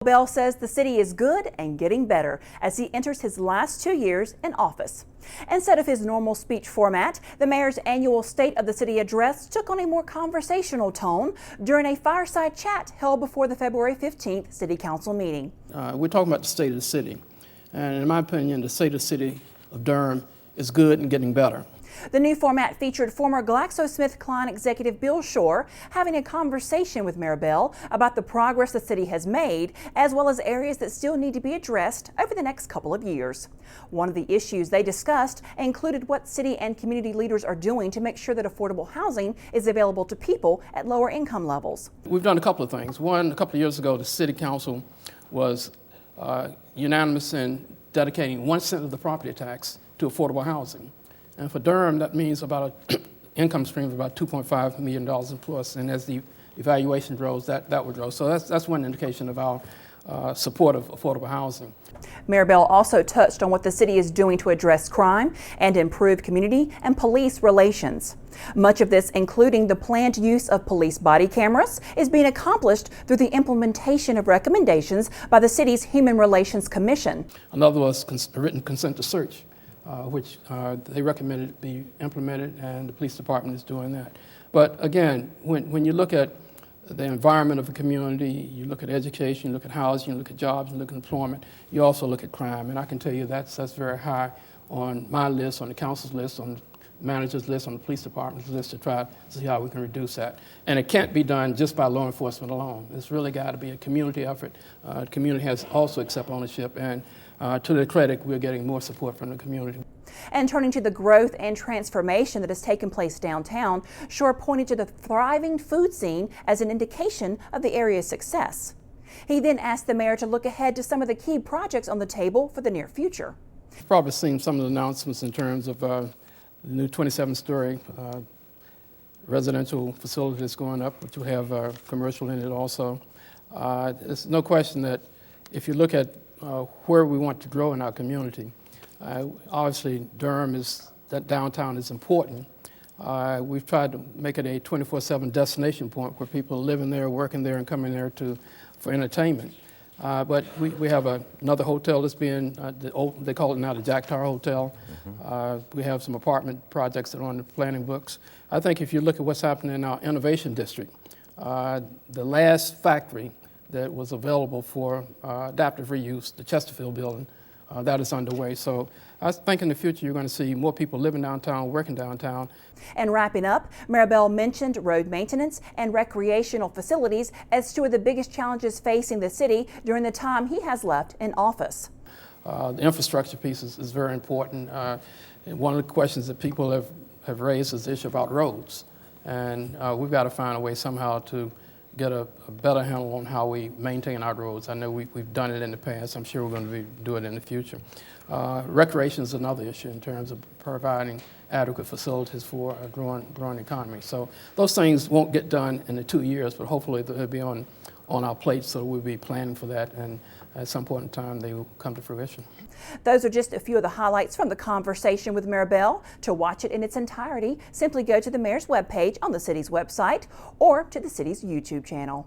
Bell says the city is good and getting better as he enters his last 2 years in office. Instead of his normal speech format, the mayor's annual State of the City address took on a more conversational tone during a fireside chat held before the February 15th City Council meeting. We're talking about the state of the city, and in my opinion, the state of the city of Durham is good and getting better. The new format featured former GlaxoSmithKline executive Bill Shore having a conversation with Mayor Bell about the progress the city has made, as well as areas that still need to be addressed over the next couple of years. One of the issues they discussed included what city and community leaders are doing to make sure that affordable housing is available to people at lower income levels. We've done a couple of things. One, a couple of years ago, the City Council was unanimous in dedicating 1 cent of the property tax to affordable housing. And for Durham, that means about an income stream of about $2.5 million plus. And as the evaluation grows, that would grow. So that's one indication of our support of affordable housing. Mayor Bell also touched on what the city is doing to address crime and improve community and police relations. Much of this, including the planned use of police body cameras, is being accomplished through the implementation of recommendations by the city's Human Relations Commission. Another was written consent to search, which they recommended be implemented, and the police department is doing that. But again, when you look at the environment of a community, you look at education, you look at housing, you look at jobs, you look at employment, you also look at crime. And I can tell you that's very high on my list, on the council's list, on the manager's list, on the police department's list to try to see how we can reduce that. And it can't be done just by law enforcement alone. It's really got to be a community effort. The community has also accepted ownership, and to their credit, we're getting more support from the community. And turning to the growth and transformation that has taken place downtown, Shore pointed to the thriving food scene as an indication of the area's success. He then asked the mayor to look ahead to some of the key projects on the table for the near future. You've probably seen some of the announcements in terms of the new 27-story residential facility that's going up, which will have commercial in it also. There's no question that if you look at where we want to grow in our community, obviously Durham that downtown is important. We've tried to make it a 24/7 destination point where people are living there, working there, and coming there for entertainment. But we have another hotel that's being, they call it now the Jack Tar Hotel. We have some apartment projects that are on the planning books. I think if you look at what's happening in our innovation district, the last factory that was available for adaptive reuse, the Chesterfield building, that is underway. So I think in the future you're going to see more people living downtown, working downtown. And wrapping up, Mayor Bell mentioned road maintenance and recreational facilities as two of the biggest challenges facing the city during the time he has left in office. The infrastructure piece is very important. One of the questions that people have raised is the issue about roads. And we've got to find a way somehow to get a better handle on how we maintain our roads. I know we've done it in the past. I'm sure we're going to do it in the future. Recreation is another issue in terms of providing adequate facilities for a growing economy. So those things won't get done in the 2 years, but hopefully they'll be on our plate, so we'll be planning for that, and at some point in time they will come to fruition. Those are just a few of the highlights from the conversation with Mayor Bell. To watch it in its entirety, simply go to the mayor's webpage on the city's website or to the city's YouTube channel.